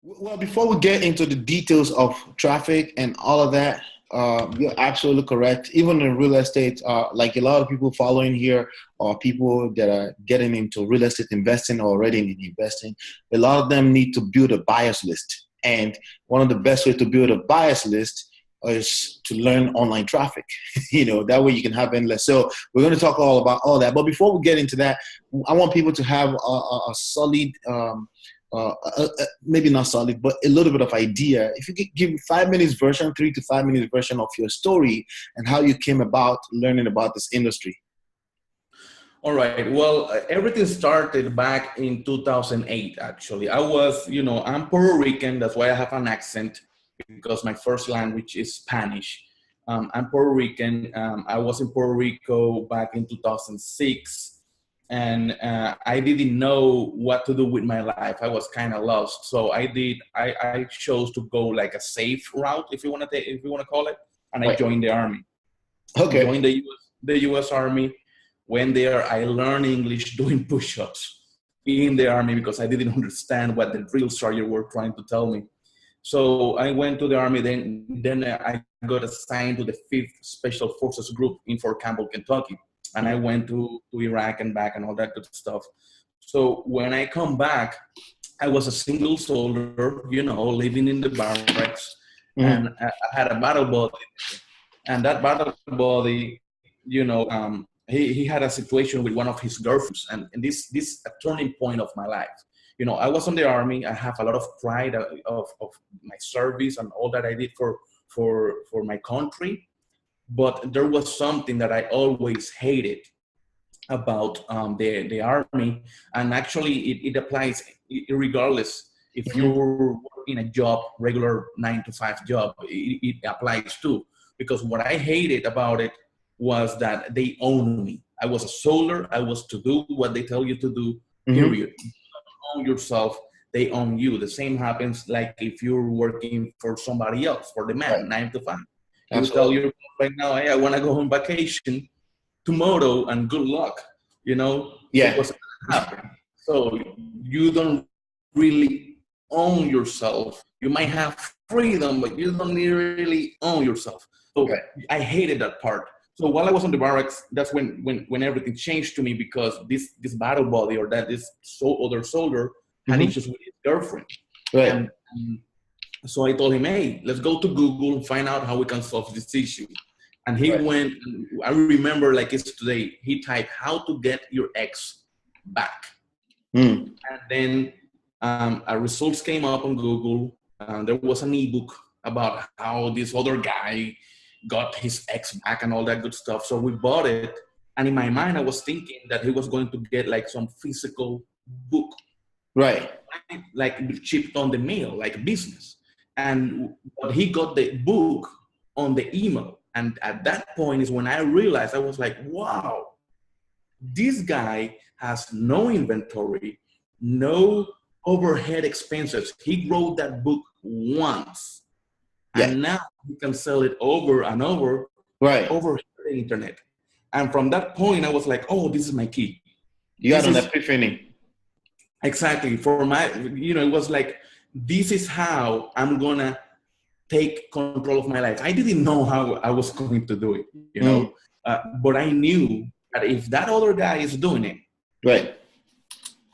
Well, before we get into the details of traffic and all of that, you're absolutely correct. Even in real estate, like a lot of people following here are people that are getting into real estate investing or already in investing. A lot of them need to build a buyers list. And one of the best ways to build a buyers list is to learn online traffic. That way you can have endless. So we're going to talk all about all that. But before we get into that, I want people to have a solid maybe not solid, but a little bit of idea. If you could give 5 minutes version, 3 to 5 minutes version of your story and how you came about learning about this industry. All right. Well, everything started back in 2008, actually. I'm Puerto Rican. That's why I have an accent, because my first language is Spanish. I'm Puerto Rican. I was in Puerto Rico back in 2006. And I didn't know what to do with my life. I was kind of lost. So I chose to go like a safe route, if you want to call it. And I joined the Army. Okay. Joined the US Army. Went there, I learned English doing push-ups in the Army because I didn't understand what the drill sergeant were trying to tell me. So I went to the Army, then I got assigned to the 5th Special Forces Group in Fort Campbell, Kentucky. And I went to Iraq and back and all that good stuff. So when I come back, I was a single soldier, living in the barracks. Mm-hmm. And I had a battle buddy. And that battle buddy, he had a situation with one of his girlfriends. And this a turning point of my life. I was in the Army. I have a lot of pride of my service and all that I did for my country. But there was something that I always hated about the Army. And actually, it applies regardless if you're working a job, regular 9-to-5 job, it applies too. Because what I hated about it was that they own me. I was a soldier. I was to do what they tell you to do, period. Mm-hmm. You own yourself. They own you. The same happens like if you're working for somebody else, for the man, right. 9-to-5. You tell your right now, hey, I want to go on vacation tomorrow and good luck, Yeah. What's going to happen? So you don't really own yourself. You might have freedom, but you don't really own yourself. So okay. I hated that part. So while I was on the barracks, that's when everything changed to me, because this battle buddy or this other soldier had issues with his girlfriend. Right. And so I told him, hey, let's go to Google and find out how we can solve this issue. And he went, I remember like it's today, he typed how to get your ex back. And then results came up on Google. There was an ebook about how this other guy got his ex back and all that good stuff. So we bought it. And in my mind, I was thinking that he was going to get like some physical book. Right. Like shipped on the mail, like business. But he got the book on the email. And at that point is when I realized, I was like, wow, this guy has no inventory, no overhead expenses. He wrote that book once. Yeah. And now he can sell it over and over, over the internet. And from that point, I was like, oh, this is my key. You got an epiphany. Exactly. For my, it was like, this is how I'm going to take control of my life. I didn't know how I was going to do it, but I knew that if that other guy is doing it, right,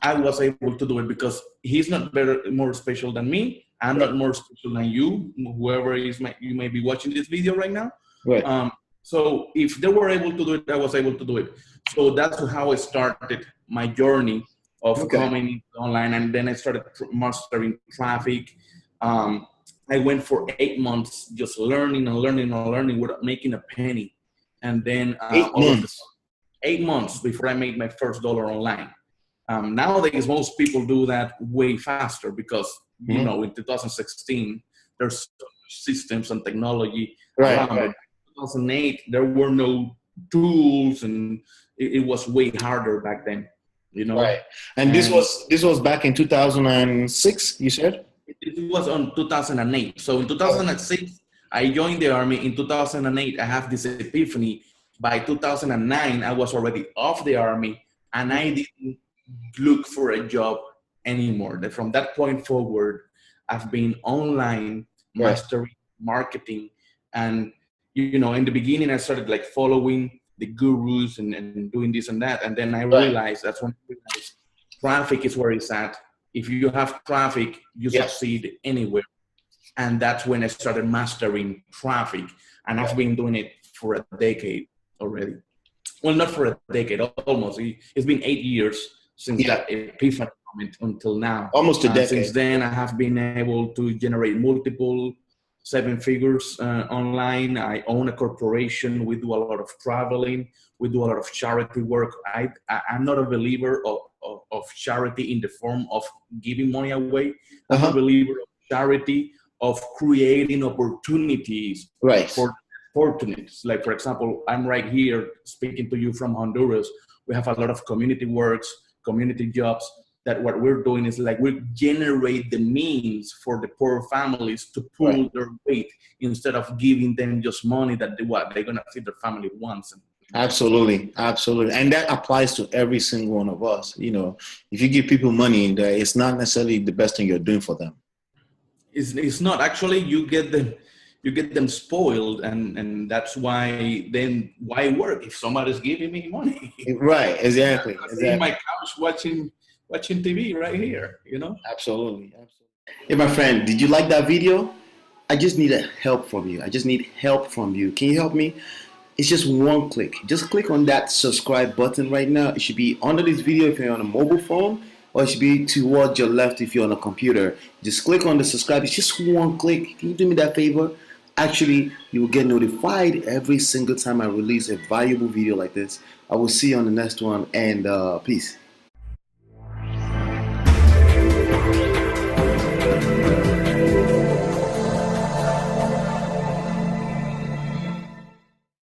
I was able to do it, because he's not more special than me. I'm not more special than you, whoever you may be watching this video right now. Right. So if they were able to do it, I was able to do it. So that's how I started my journey of coming online. And then I started mastering traffic. I went for 8 months just learning without making a penny. And then 8 months before I made my first dollar online. Nowadays, most people do that way faster because, in 2016, there's systems and technology around it. In 2008, there were no tools, and it was way harder back then, Right. And this was back in 2006, you said? It was on 2008. So in 2006, I joined the Army. In 2008, I have this epiphany. By 2009, I was already off the Army, and I didn't look for a job anymore. From that point forward, I've been online Right. mastering marketing. And, you know, in the beginning, I started like following the gurus and doing this and that. And then I Right. realized, that's when I realized traffic is where it's at. If you have traffic, you Yeah. succeed anywhere. And that's when I started mastering traffic. And I've been doing it for a decade already. Well, not for a decade, almost. It's been 8 years since that epiphany moment until now. Almost a decade. Since then, I have been able to generate multiple 7 figures online. I own a corporation. We do a lot of traveling. We do a lot of charity work. I'm not a believer of charity in the form of giving money away. I'm a believer of charity, of creating opportunities for opportunities. Like, for example, I'm right here speaking to you from Honduras. We have a lot of community works, community jobs, that what we're doing is like we generate the means for the poor families to pull their weight instead of giving them just money that they're going to feed their family once. Absolutely. Absolutely. And that applies to every single one of us. You know, if you give people money, it's not necessarily the best thing you're doing for them. It's not. Actually, you get them spoiled, and that's why then why work if somebody's giving me money? Right. Exactly. In my couch watching TV right here, you know? Absolutely. Hey, my friend, did you like that video? I just need help from you. Can you help me? It's just one click. Just click on that subscribe button right now. It should be under this video if you're on a mobile phone, or it should be towards your left if you're on a computer. Just click on the subscribe. It's just one click. Can you do me that favor? Actually, you will get notified every single time I release a valuable video like this. I will see you on the next one, and peace.